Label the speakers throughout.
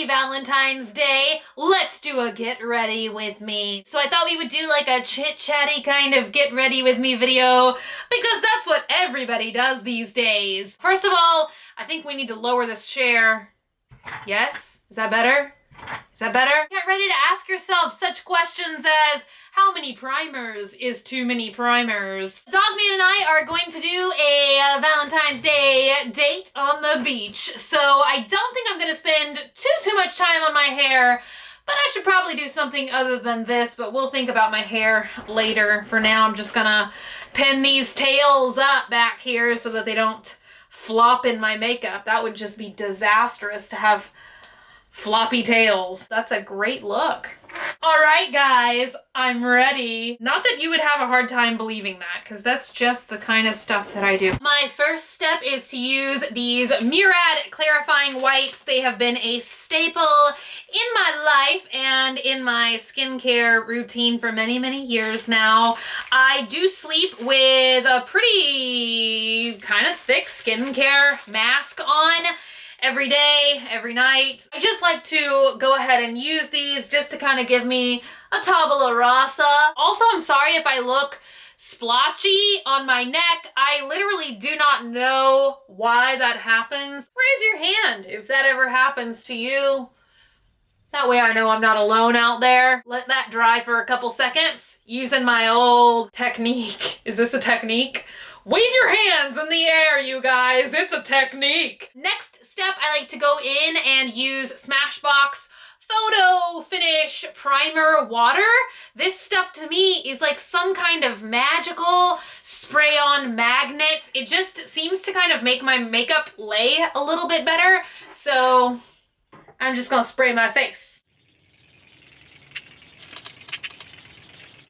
Speaker 1: Happy Valentine's Day. Let's do a get ready with me. So I thought we would do like a chit-chatty kind of get ready with me video because that's what everybody does these days. First of all, I think we need to lower this chair. Yes? Is that better? Is that better? Get ready to ask yourself such questions as, how many primers is too many primers? Dogman and I are going to do a Valentine's Day date on the beach, so I don't think I'm gonna spend too much time on my hair, but I should probably do something other than this, but we'll think about my hair later. For now, I'm just gonna pin these tails up back here so that they don't flop in my makeup. That would just be disastrous to have floppy tails. That's a great look. All right, guys, I'm ready. Not that you would have a hard time believing that, because that's just the kind of stuff that I do. My first step is to use these Murad clarifying whites. They have been a staple in my life and in my skincare routine for many years now. I do sleep with a pretty kind of thick skincare mask on every day, every night. I just like to go ahead and use these just to kind of give me a tabula rasa. Also, I'm sorry if I look splotchy on my neck. I literally do not know why that happens. Raise your hand if that ever happens to you. That way I know I'm not alone out there. Let that dry for a couple seconds using my old technique. Is this a technique? Wave your hands in the air, you guys. It's a technique. Next step, I like to go in and use Smashbox Photo Finish Primer Water. This stuff to me is like some kind of magical spray-on magnet. It just seems to kind of make my makeup lay a little bit better. So I'm just gonna spray my face.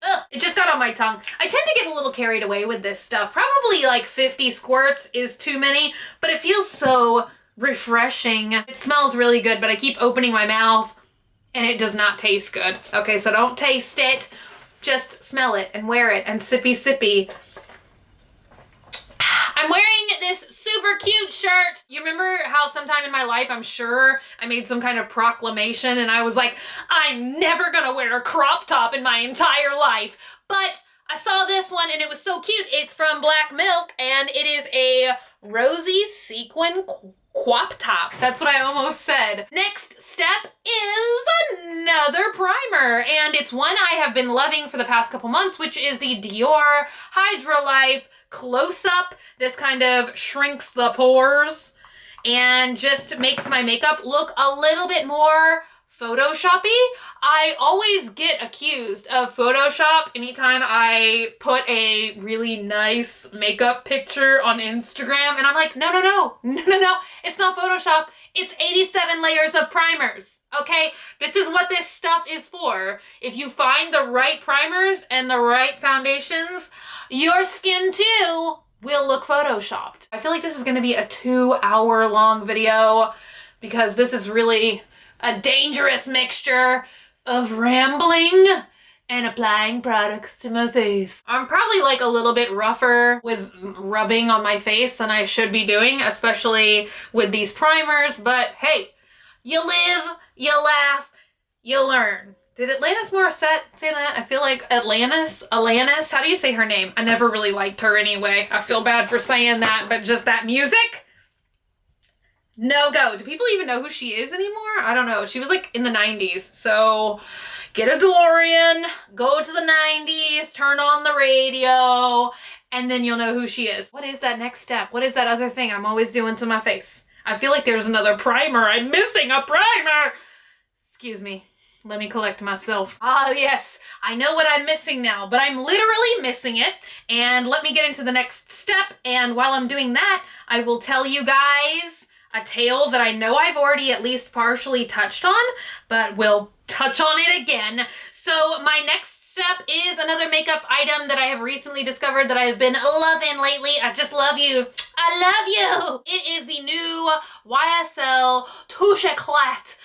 Speaker 1: Ugh, it just got on my tongue. I tend to get a little carried away with this stuff. Probably like 50 squirts is too many, but it feels so refreshing. It smells really good, but I keep opening my mouth and it does not taste good. Okay, so don't taste it. Just smell it and wear it and sippy sippy. I'm wearing this super cute shirt. You remember how sometime in my life, I'm sure I made some kind of proclamation and I was like, I'm never gonna wear a crop top in my entire life. But I saw this one and it was so cute. It's from Black Milk and it is a rosy sequin crop top. That's what I almost said. Next step is another primer, and it's one I have been loving for the past couple months, which is the Dior Hydra Close Up. This kind of shrinks the pores and just makes my makeup look a little bit more Photoshoppy. I always get accused of Photoshop anytime I put a really nice makeup picture on Instagram, and I'm like, no, it's not Photoshop. It's 87 layers of primers, okay? This is what this stuff is for. If you find the right primers and the right foundations, your skin too will look Photoshopped. I feel like this is gonna be a 2-hour long video because this is really a dangerous mixture of rambling and applying products to my face. I'm probably like a little bit rougher with rubbing on my face than I should be doing, especially with these primers, but hey, you live, you laugh, you learn. Did Alanis Morissette say that? I feel like Alanis, how do you say her name? I never really liked her anyway. I feel bad for saying that, but just that music? No go. Do people even know who she is anymore? I don't know. She was like in the 90s. So get a DeLorean, go to the 90s, turn on the radio, and then you'll know who she is. What is that next step? What is that other thing I'm always doing to my face? I feel like there's another primer. I'm missing a primer. Excuse me. Let me collect myself. Ah, yes, I know what I'm missing now, but I'm literally missing it. And let me get into the next step. And while I'm doing that, I will tell you guys a tale that I know I've already at least partially touched on, but we'll touch on it again. So my next step is another makeup item that I have recently discovered that I've been loving lately. I just love you. I love you. It is the new YSL Touche Eclat.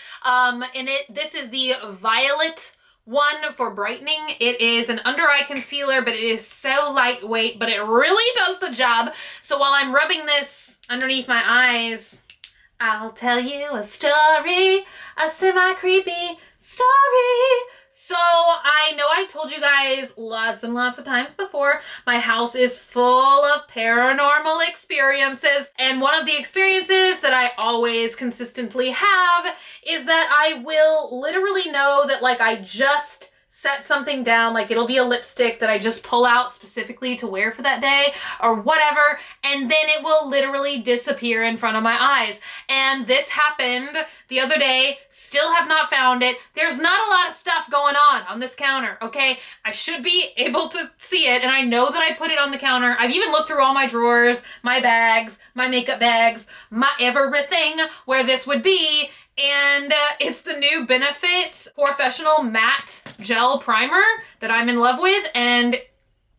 Speaker 1: This is the violet one for brightening. It is an under eye concealer, but it is so lightweight, but it really does the job. So while I'm rubbing this underneath my eyes, I'll tell you a story, a semi-creepy story. So I know I told you guys lots and lots of times before, my house is full of paranormal experiences. And one of the experiences that I always consistently have is that I will literally know that like I just set something down, like it'll be a lipstick that I just pull out specifically to wear for that day or whatever, and then it will literally disappear in front of my eyes. And this happened the other day, still have not found it. There's not a lot of stuff going on this counter, okay? I should be able to see it, and I know that I put it on the counter. I've even looked through all my drawers, my bags, my makeup bags, my everything where this would be, and it's the new Benefit Porefessional Matte Gel Primer that I'm in love with, and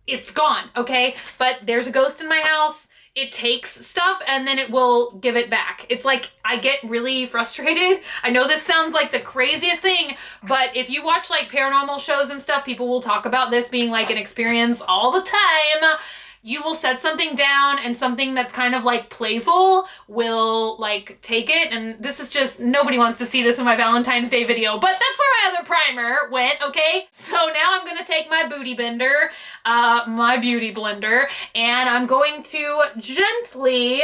Speaker 1: it's gone, okay? But there's a ghost in my house. It takes stuff and then it will give it back. It's like, I get really frustrated. I know this sounds like the craziest thing, but if you watch like paranormal shows and stuff, people will talk about this being like an experience all the time. You will set something down and something that's kind of like playful will like take it. And this is just, nobody wants to see this in my Valentine's Day video, but that's where my other primer went, okay? So now I'm gonna take my booty bender, my beauty blender, and I'm going to gently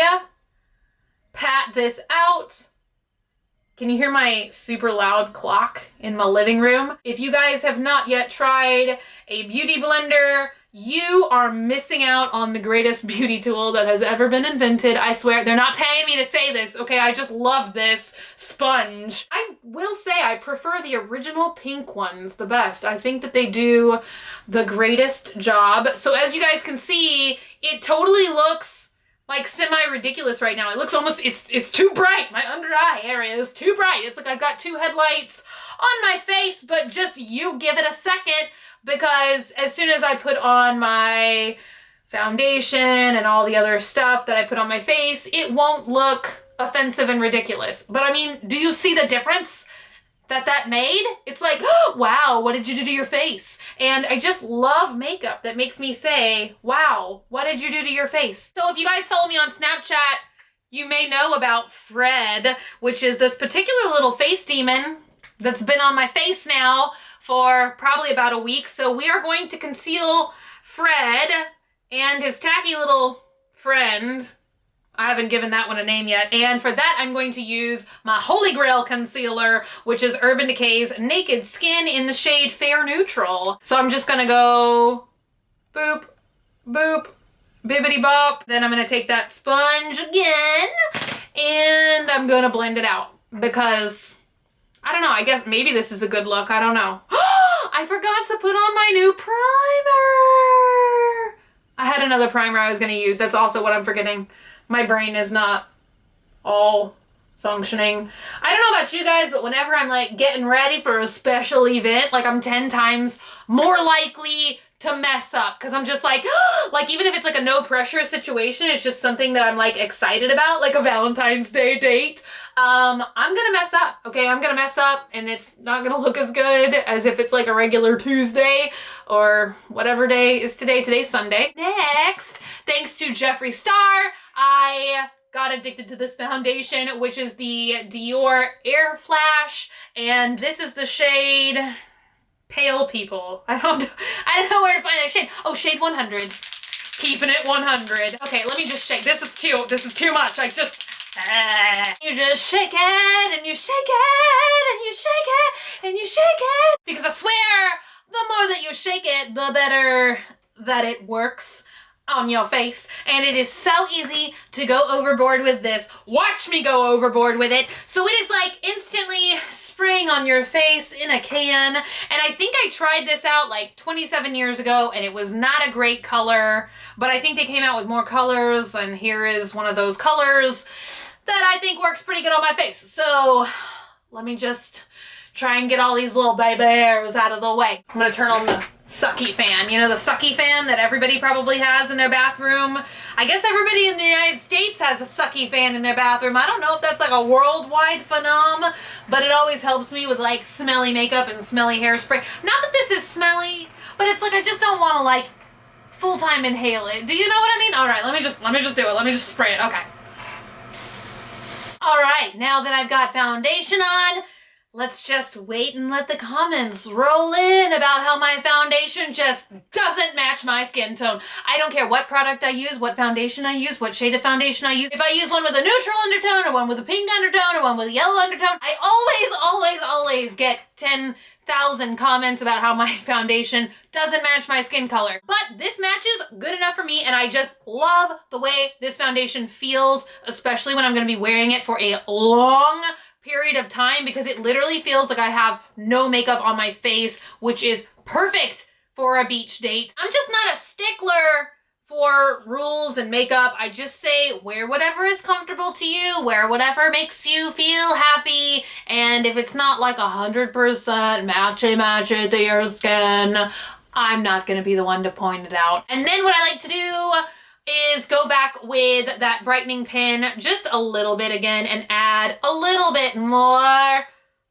Speaker 1: pat this out. Can you hear my super loud clock in my living room? If you guys have not yet tried a beauty blender, you are missing out on the greatest beauty tool that has ever been invented. I swear, they're not paying me to say this, okay? I just love this sponge. I will say I prefer the original pink ones the best. I think that they do the greatest job. So as you guys can see, it totally looks like semi-ridiculous right now. It looks almost, it's too bright. My under eye area is too bright. It's like I've got two headlights on my face, but just you give it a second, because as soon as I put on my foundation and all the other stuff that I put on my face, it won't look offensive and ridiculous. But I mean, do you see the difference that made? It's like, oh, wow, what did you do to your face? And I just love makeup that makes me say, wow, what did you do to your face? So if you guys follow me on Snapchat, you may know about Fred, which is this particular little face demon that's been on my face now for probably about a week. So we are going to conceal Fred and his tacky little friend. I haven't given that one a name yet. And for that, I'm going to use my Holy Grail concealer, which is Urban Decay's Naked Skin in the shade Fair Neutral. So I'm just gonna go boop, boop, bibbity bop. Then I'm gonna take that sponge again and I'm gonna blend it out because I don't know, I guess maybe this is a good look, I don't know. I forgot to put on my new primer! I had another primer I was gonna use, that's also what I'm forgetting. My brain is not all functioning. I don't know about you guys, but whenever I'm like getting ready for a special event, like I'm 10 times more likely to mess up, because I'm just like, like even if it's like a no pressure situation, it's just something that I'm like excited about, like a Valentine's Day date. I'm gonna mess up, okay? I'm gonna mess up and it's not gonna look as good as if it's like a regular Tuesday or whatever day is today. Today's Sunday. Next, thanks to Jeffree Star, I got addicted to this foundation, which is the Dior Air Flash, and this is the shade Pale People. I don't know where to find that shade. Oh, shade 100. Keeping it 100. Okay, let me just shake. This is too much. I just, you just shake it, and you shake it, and you shake it, and you shake it. Because I swear, the more that you shake it, the better that it works on your face. And it is so easy to go overboard with this. Watch me go overboard with it. So it is like instantly spraying on your face in a can. And I think I tried this out like 27 years ago and it was not a great color, but I think they came out with more colors, and here is one of those colors that I think works pretty good on my face. So let me just try and get all these little baby hairs out of the way. I'm gonna turn on the sucky fan. You know, the sucky fan that everybody probably has in their bathroom. I guess everybody in the United States has a sucky fan in their bathroom. I don't know if that's like a worldwide phenomenon, but it always helps me with like smelly makeup and smelly hairspray. Not that this is smelly, but it's like I just don't want to like full-time inhale it. Do you know what I mean? All right, let me just do it. Let me just spray it. Okay. All right, now that I've got foundation on, let's just wait and let the comments roll in about how my foundation just doesn't match my skin tone. I don't care what product I use, what foundation I use, what shade of foundation I use. If I use one with a neutral undertone or one with a pink undertone or one with a yellow undertone, I always get 10,000 comments about how my foundation doesn't match my skin color. But this matches good enough for me, and I just love the way this foundation feels, especially when I'm gonna be wearing it for a long period of time, because it literally feels like I have no makeup on my face, which is perfect for a beach date. I'm just not a stickler for rules and makeup. I just say wear whatever is comfortable to you, wear whatever makes you feel happy, and if it's not like 100% matchy to your skin, I'm not gonna be the one to point it out. And then what I like to do is go back with that brightening pen just a little bit again and add a little bit more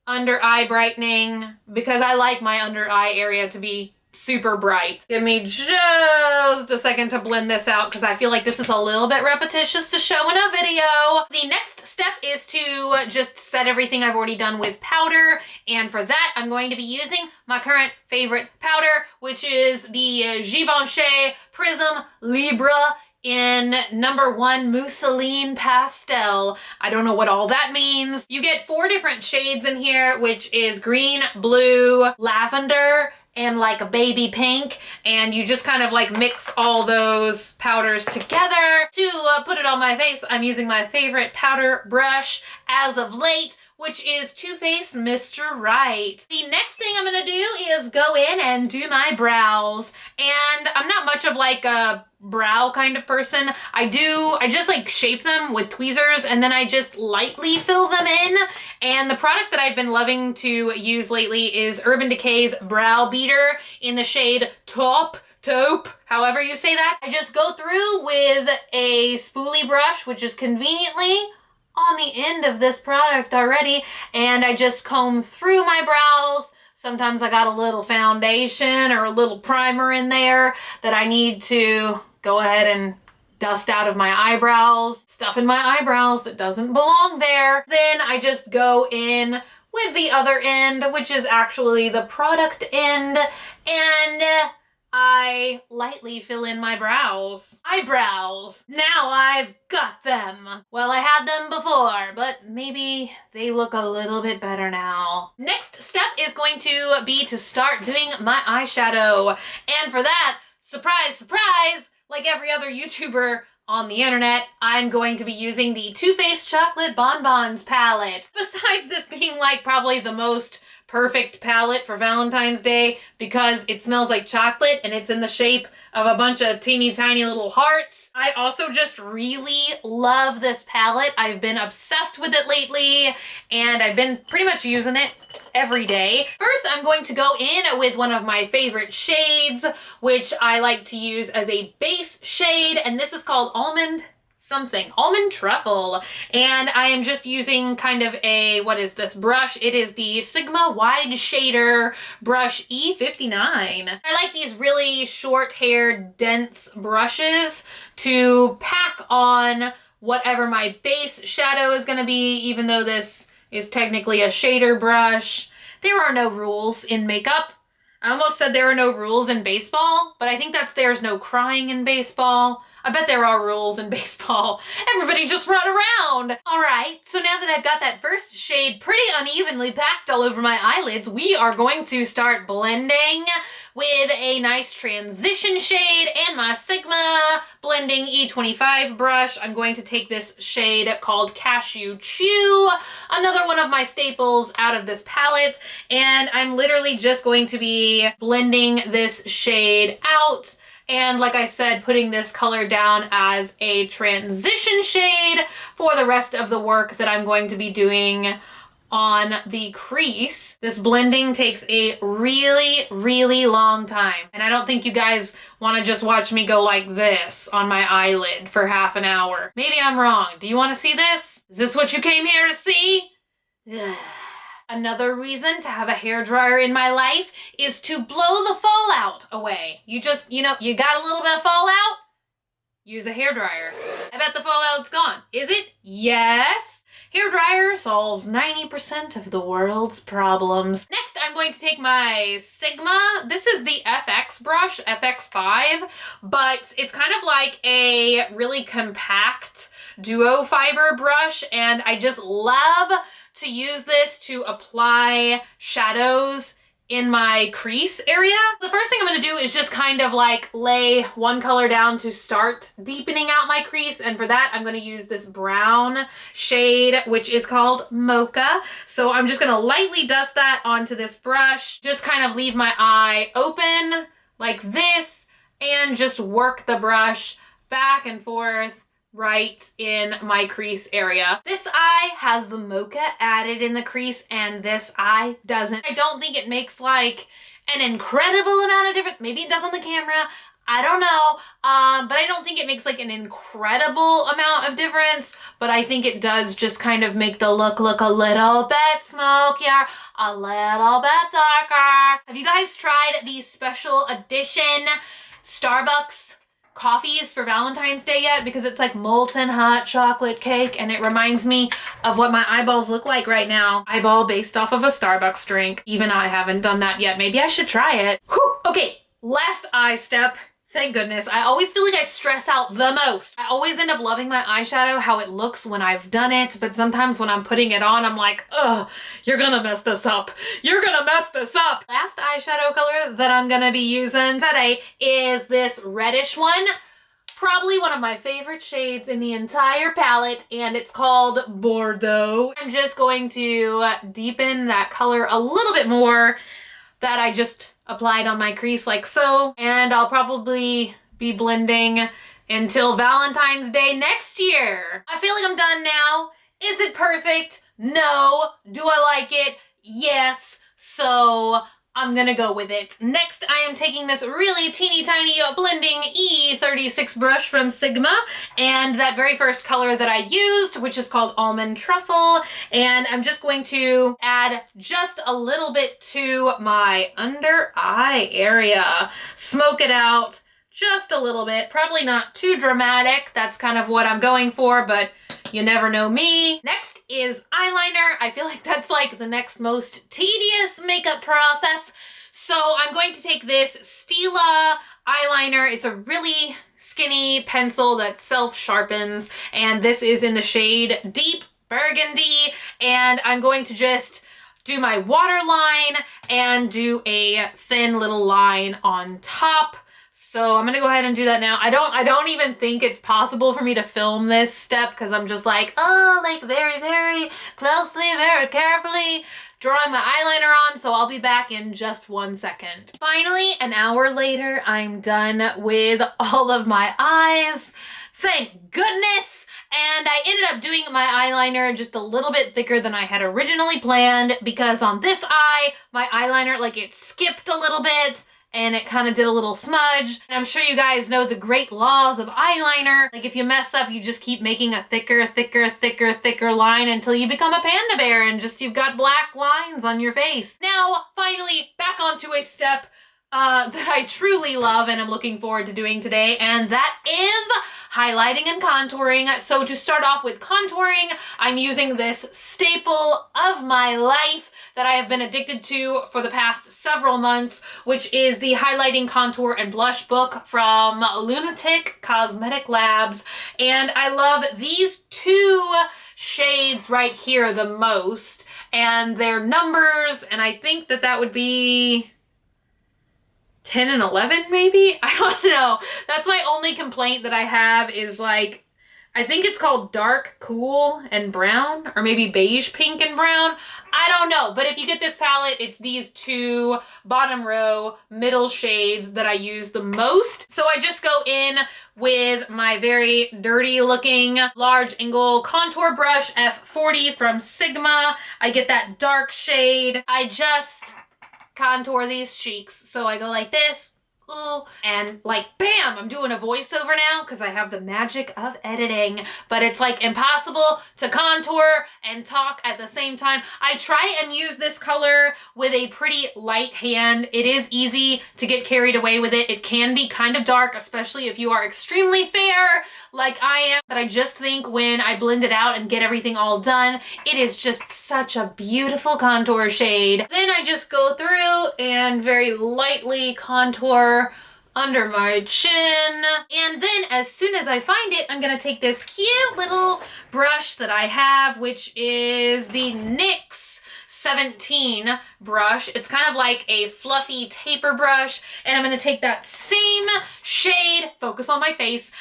Speaker 1: under eye brightening, because I like my under eye area to be super bright. Give me just a second to blend this out because I feel like this is a little bit repetitious to show in a video. The next step is to just set everything I've already done with powder, and for that I'm going to be using my current favorite powder, which is the Givenchy Prism Libre in #1 Mousseline Pastel. I don't know what all that means. You get 4 different shades in here, which is green, blue, lavender, and like a baby pink, and you just kind of like mix all those powders together. To put it on my face, I'm using my favorite powder brush as of late, which is Too Faced Mr. Right. The next thing I'm gonna do is go in and do my brows, and I'm not much of like a brow kind of person. I just like shape them with tweezers and then I just lightly fill them in. And the product that I've been loving to use lately is Urban Decay's Brow Beater in the shade Taupe, however you say that. I just go through with a spoolie brush, which is conveniently on the end of this product already, and I just comb through my brows. Sometimes I got a little foundation or a little primer in there that I need to go ahead and dust out of my eyebrows, stuff in my eyebrows that doesn't belong there. Then I just go in with the other end, which is actually the product end, and I lightly fill in my brows. Eyebrows. Now I've got them. Well, I had them before, but maybe they look a little bit better now. Next step is going to be to start doing my eyeshadow. And for that, surprise, surprise, like every other YouTuber on the internet, I'm going to be using the Too Faced Chocolate Bonbons palette. Besides this being like probably the most perfect palette for Valentine's Day because it smells like chocolate and it's in the shape of a bunch of teeny tiny little hearts, I also just really love this palette. I've been obsessed with it lately and I've been pretty much using it every day. First, I'm going to go in with one of my favorite shades, which I like to use as a base shade, and this is called Almond Truffle, and I am just using kind of a, what is this brush? It is the Sigma Wide Shader brush E59. I like these really short-haired, dense brushes to pack on whatever my base shadow is gonna be, even though this is technically a shader brush. There are no rules in makeup. I almost said there are no rules in baseball, but I think that's there's no crying in baseball. I bet there are rules in baseball. Everybody just run around. All right, so now that I've got that first shade pretty unevenly packed all over my eyelids, we are going to start blending with a nice transition shade and my Sigma blending E25 brush. I'm going to take this shade called Cashew Chew, another one of my staples out of this palette, and I'm literally just going to be blending this shade out. And like I said, putting this color down as a transition shade for the rest of the work that I'm going to be doing on the crease. This blending takes a really, really long time. And I don't think you guys want to just watch me go like this on my eyelid for half an hour. Maybe I'm wrong. Do you want to see this? Is this what you came here to see? Another reason to have a hairdryer in my life is to blow the fallout away. You just, you know, you got a little bit of fallout? use a hairdryer. I bet the fallout's gone. Is it? Yes. Hairdryer solves 90% of the world's problems. Next, I'm going to take my Sigma. This is the FX brush, FX5, but it's kind of like a really compact duo fiber brush, and I just love to use this to apply shadows in my crease area. The first thing I'm gonna do is just kind of like lay one color down to start deepening out my crease, and for that I'm gonna use this brown shade, which is called Mocha. So I'm just gonna lightly dust that onto this brush, just kind of leave my eye open like this, and just work the brush back and forth right in my crease area. This eye has the Mocha added in the crease and this eye doesn't. I don't think it makes like an incredible amount of difference. Maybe it does on the camera. I don't know. But I don't think it makes like an incredible amount of difference, but I think it does just kind of make the look a little bit smokier, a little bit darker. Have you guys tried the special edition Starbucks coffees for Valentine's Day yet? Because it's like molten hot chocolate cake and it reminds me of what my eyeballs look like right now. Eyeball based off of a Starbucks drink. Even I haven't done that yet. Maybe I should try it. Whew. Okay, last eye step. Thank goodness. I always feel like I stress out the most. I always end up loving my eyeshadow, how it looks when I've done it, but sometimes when I'm putting it on, I'm like, ugh, you're gonna mess this up. You're gonna mess this up. Last eyeshadow color that I'm gonna be using today is this reddish one. Probably one of my favorite shades in the entire palette, and it's called Bordeaux. I'm just going to deepen that color a little bit more that I just applied on my crease like so, and I'll probably be blending until Valentine's Day next year. I feel like I'm done now. Is it perfect? No. Do I like it? Yes. So I'm gonna go with it. Next, I am taking this really teeny tiny blending E36 brush from Sigma, and that very first color that I used, which is called Almond Truffle, and I'm just going to add just a little bit to my under eye area. Smoke it out just a little bit, probably not too dramatic. That's kind of what I'm going for, but you never know me. Next is eyeliner. I feel like that's like the next most tedious makeup process. So I'm going to take this Stila eyeliner. It's a really skinny pencil that self-sharpens, and this is in the shade Deep Burgundy, and I'm going to just do my waterline and do a thin little line on top. So I'm gonna go ahead and do that now. I don't even think it's possible for me to film this step because I'm just like, oh, like very, very closely, very carefully drawing my eyeliner on. So I'll be back in just 1 second. Finally, an hour later, I'm done with all of my eyes. Thank goodness. And I ended up doing my eyeliner just a little bit thicker than I had originally planned because on this eye, my eyeliner, like it skipped a little bit, and it kind of did a little smudge. And I'm sure you guys know the great laws of eyeliner. Like if you mess up, you just keep making a thicker, thicker, thicker, thicker line until you become a panda bear and just you've got black lines on your face. Now, finally, back onto a step that I truly love and I'm looking forward to doing today, and that is highlighting and contouring. So to start off with contouring, I'm using this staple of my life that I have been addicted to for the past several months, which is the Highlighting Contour and Blush book from Lunatic Cosmetic Labs. And I love these two shades right here the most, and their numbers, and I think that that would be 10 and 11 maybe? I don't know. That's my only complaint that I have is like, I think it's called dark, cool, and brown, or maybe beige, pink, and brown. I don't know, but if you get this palette, it's these two bottom row middle shades that I use the most. So I just go in with my very dirty looking large angle contour brush, F40 from Sigma. I get that dark shade. I just contour these cheeks. So I go like this, ooh, and like, bam, I'm doing a voiceover now because I have the magic of editing, but it's like impossible to contour and talk at the same time. I try and use this color with a pretty light hand. It is easy to get carried away with it. It can be kind of dark, especially if you are extremely fair like I am, but I just think when I blend it out and get everything all done, it is just such a beautiful contour shade. Then I just go through and very lightly contour under my chin. And then as soon as I find it, I'm gonna take this cute little brush that I have, which is the NYX 17 brush. It's kind of like a fluffy taper brush, and I'm gonna take that same shade, focus on my face,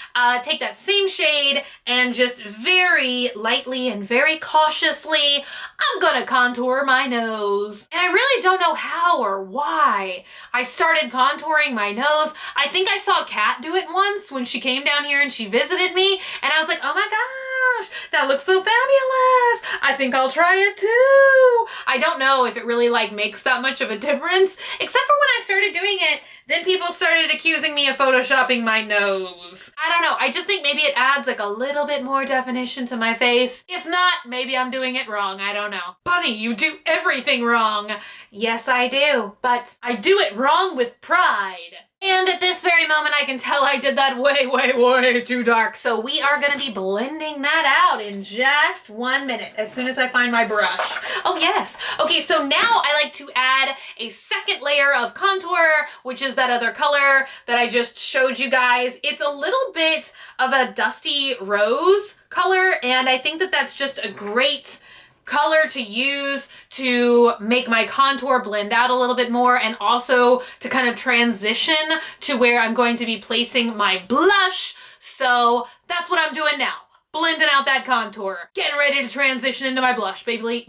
Speaker 1: take that same shade and just very lightly and very cautiously, I'm gonna contour my nose. And I really don't know how or why I started contouring my nose. I think I saw Kat do it once when she came down here and she visited me, and I was like, oh my gosh, that looks so fabulous. I think I'll try it too. I don't know if it really like makes that much of a difference, except for when I started doing it, then people started accusing me of photoshopping my nose. I don't know, I just think maybe it adds like a little bit more definition to my face. If not, maybe I'm doing it wrong, I don't know. Bunny, you do everything wrong. Yes, I do, but I do it wrong with pride. And at this very moment, I can tell I did that way, way, way too dark. So we are gonna be blending that out in just 1 minute, as soon as I find my brush. Oh yes. Okay, so now I like to add a second layer of contour, which is that other color that I just showed you guys. It's a little bit of a dusty rose color, and I think that that's just a great color to use to make my contour blend out a little bit more, and also to kind of transition to where I'm going to be placing my blush. So that's what I'm doing now. Blending out that contour. Getting ready to transition into my blush. Babely?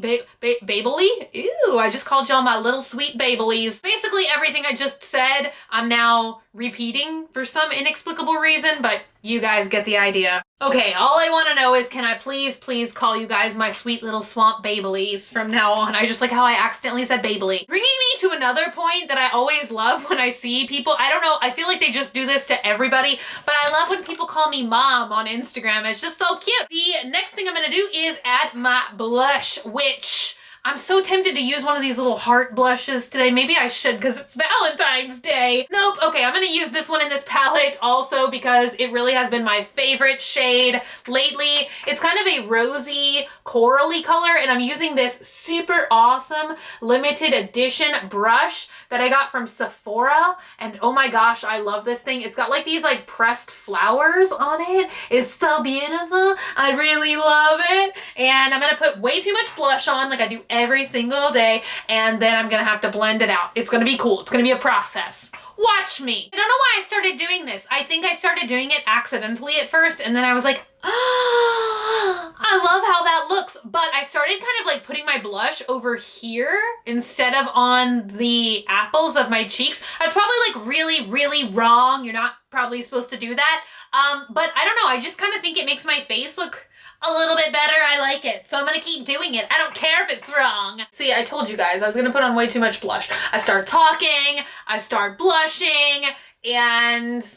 Speaker 1: Ew, I just called y'all my little sweet Babelies. Basically everything I just said, I'm now repeating for some inexplicable reason, but you guys get the idea. Okay, all I want to know is, can I please call you guys my sweet little swamp Babelies from now on? I just like how I accidentally said Babely. Bringing me to another point that I always love when I see people, I don't know, I feel like they just do this to everybody, but I love when people call me mom on Instagram. It's just so cute. The next thing I'm gonna do is add my blush, which I'm so tempted to use one of these little heart blushes today. Maybe I should because it's Valentine's Day. Nope. Okay, I'm gonna use this one in this palette also because it really has been my favorite shade lately. It's kind of a rosy, corally color, and I'm using this super awesome limited edition brush that I got from Sephora. And oh my gosh, I love this thing. It's got like these like pressed flowers on it. It's so beautiful. I really love it. And I'm gonna put way too much blush on like I do every single day, and then I'm gonna have to blend it out. It's gonna be cool. It's gonna be a process. Watch me. I don't know why I started doing this. I think I started doing it accidentally at first, and then I was like, oh, I love how that looks. But I started kind of like putting my blush over here instead of on the apples of my cheeks. That's probably like really, really wrong. You're not probably supposed to do that. But I don't know. I just kind of think it makes my face look a little bit better. I like it, so I'm gonna keep doing it. I don't care if it's wrong. See, I told you guys I was gonna put on way too much blush. I start talking, I start blushing, and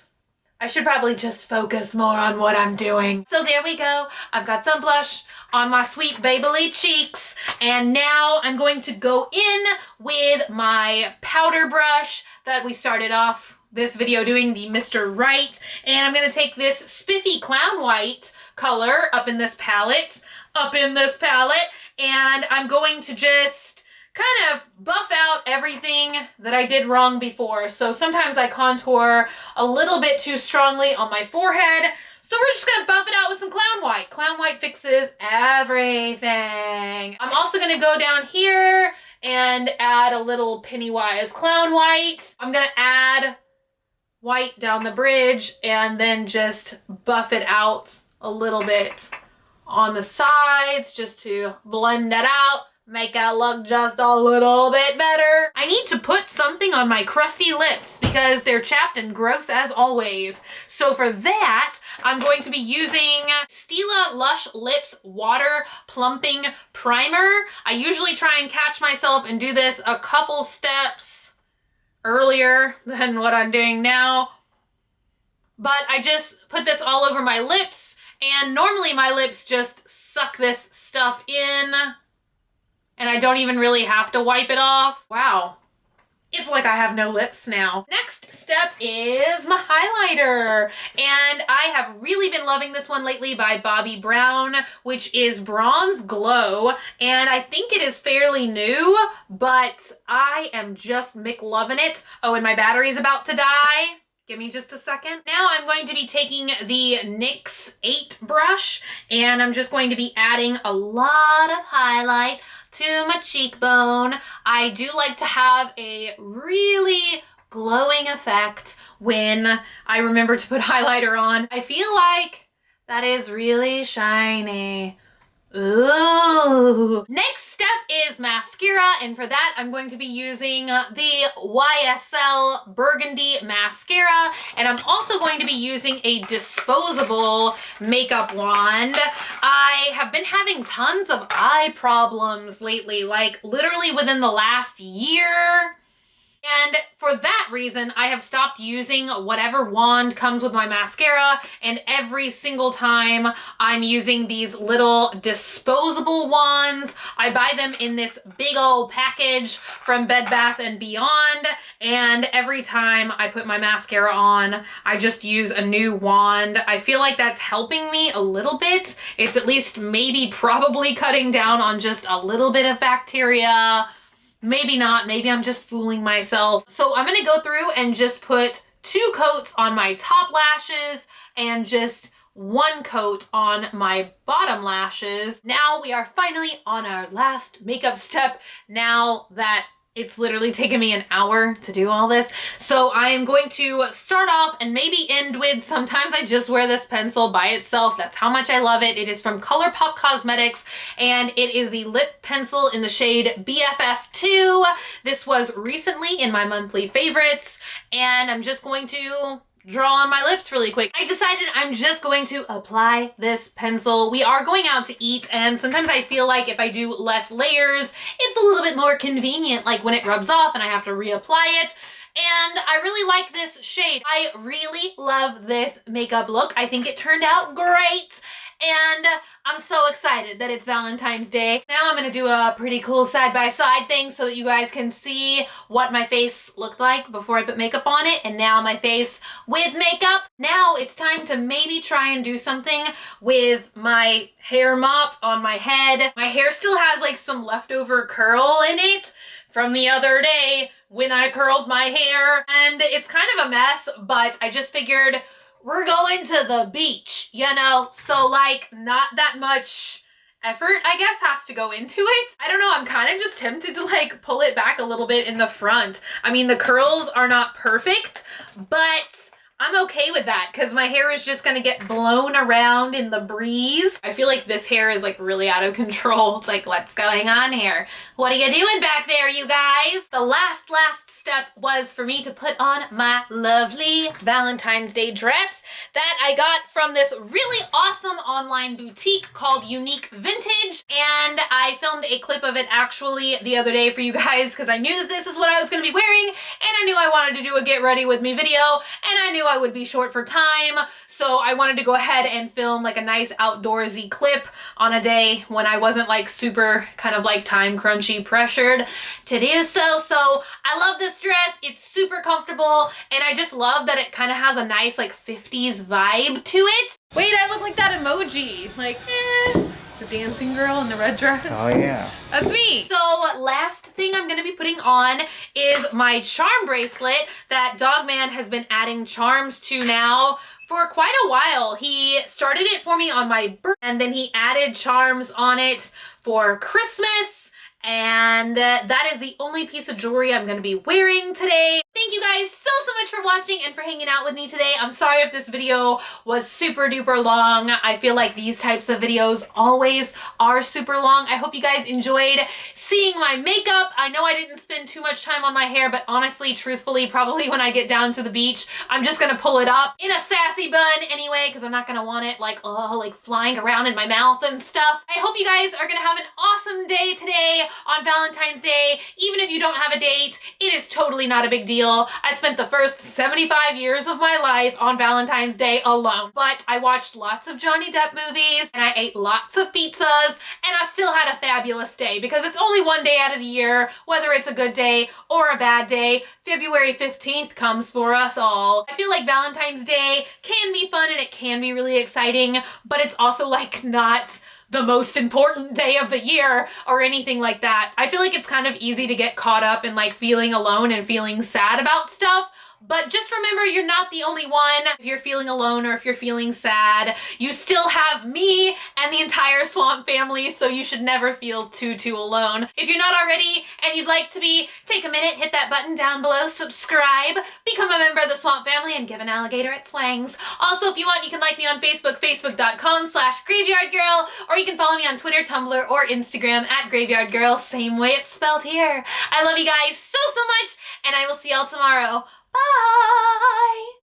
Speaker 1: I should probably just focus more on what I'm doing. So there we go. I've got some blush on my sweet Babely cheeks, and now I'm going to go in with my powder brush that we started off this video doing, the Mr. Right, and I'm gonna take this spiffy clown white color up in this palette, and I'm going to just kind of buff out everything that I did wrong before. So sometimes I contour a little bit too strongly on my forehead, so we're just gonna buff it out with some clown white. Clown white fixes everything. I'm also gonna go down here and add a little Pennywise clown white. I'm gonna add white down the bridge and then just buff it out a little bit on the sides just to blend it out, make it look just a little bit better. I need to put something on my crusty lips because they're chapped and gross as always. So for that, I'm going to be using Stila Lush Lips Water Plumping Primer. I usually try and catch myself and do this a couple steps earlier than what I'm doing now. But I just put this all over my lips, and normally my lips just suck this stuff in, and I don't even really have to wipe it off. Wow. It's like I have no lips now. Next step is my highlighter. And I have really been loving this one lately by Bobbi Brown, which is Bronze Glow. And I think it is fairly new, but I am just McLovin' it. Oh, and my battery is about to die. Give me just a second. Now I'm going to be taking the NYX 8 brush, and I'm just going to be adding a lot of highlight to my cheekbone. I do like to have a really glowing effect when I remember to put highlighter on. I feel like that is really shiny. Ooh. Next step is mascara, and for that I'm going to be using the YSL Burgundy mascara, and I'm also going to be using a disposable makeup wand. I have been having tons of eye problems lately, like literally within the last year. And for that reason, I have stopped using whatever wand comes with my mascara, and every single time I'm using these little disposable wands. I buy them in this big old package from Bed Bath & Beyond, and every time I put my mascara on, I just use a new wand. I feel like that's helping me a little bit. It's at least maybe probably cutting down on just a little bit of bacteria. Maybe not, maybe I'm just fooling myself. So I'm gonna go through and just put 2 coats on my top lashes and just 1 coat on my bottom lashes. Now we are finally on our last makeup step, now that it's literally taken me an hour to do all this. So I am going to start off and maybe end with, sometimes I just wear this pencil by itself. That's how much I love it. It is from ColourPop Cosmetics, and it is the lip pencil in the shade BFF2. This was recently in my monthly favorites, and I'm just going to draw on my lips really quick. I decided I'm just going to apply this pencil. We are going out to eat, and sometimes I feel like if I do less layers, it's a little bit more convenient, like when it rubs off and I have to reapply it. And I really like this shade. I really love this makeup look. I think it turned out great, and I'm so excited that it's Valentine's Day. Now I'm gonna do a pretty cool side-by-side thing so that you guys can see what my face looked like before I put makeup on it, and now my face with makeup. Now it's time to maybe try and do something with my hair mop on my head. My hair still has like some leftover curl in it from the other day when I curled my hair, and it's kind of a mess, but I just figured we're going to the beach, you know? So like not that much effort, I guess, has to go into it. I don't know, I'm kind of just tempted to like pull it back a little bit in the front. I mean, the curls are not perfect, but I'm okay with that because my hair is just gonna get blown around in the breeze. I feel like this hair is like really out of control. It's like, what's going on here? What are you doing back there, you guys? The last step was for me to put on my lovely Valentine's Day dress that I got from this really awesome online boutique called Unique Vintage, and I filmed a clip of it actually the other day for you guys because I knew that this is what I was gonna be wearing, and I knew I wanted to do a get ready with me video, and I knew I would be short for time, so I wanted to go ahead and film like a nice outdoorsy clip on a day when I wasn't like super kind of like time crunchy pressured to do so. So I love this dress. It's super comfortable, and I just love that it kind of has a nice like 50s vibe to it. Wait, I look like that emoji, like the dancing girl in the red dress.
Speaker 2: Oh yeah.
Speaker 1: That's me. So last thing I'm gonna be putting on is my charm bracelet that Dogman has been adding charms to now for quite a while. He started it for me on my birthday, and then he added charms on it for Christmas, and that is the only piece of jewelry I'm gonna be wearing today. Thank you guys so much for watching and for hanging out with me today. I'm sorry if this video was super duper long. I feel like these types of videos always are super long. I hope you guys enjoyed seeing my makeup. I know I didn't spend too much time on my hair, but honestly, truthfully, probably when I get down to the beach, I'm just gonna pull it up in a sassy bun anyway, because I'm not gonna want it like, oh, like flying around in my mouth and stuff. I hope you guys are gonna have an awesome day today on Valentine's Day. Even if you don't have a date, it is totally not a big deal. real. I spent the first 75 years of my life on Valentine's Day alone. But I watched lots of Johnny Depp movies, and I ate lots of pizzas, and I still had a fabulous day because it's only one day out of the year, whether it's a good day or a bad day. February 15th comes for us all. I feel like Valentine's Day can be fun and it can be really exciting, but it's also like not the most important day of the year or anything like that. I feel like it's kind of easy to get caught up in like feeling alone and feeling sad about stuff. But just remember, you're not the only one. If you're feeling alone or if you're feeling sad, you still have me and the entire Swamp family, so you should never feel too alone. If you're not already and you'd like to be, take a minute, hit that button down below, subscribe, become a member of the Swamp family, and give an alligator its wangs. Also, if you want, you can like me on Facebook, facebook.com/graveyardgirl, or you can follow me on Twitter, Tumblr, or Instagram @graveyardgirl, same way it's spelled here. I love you guys so much, and I will see y'all tomorrow. Bye!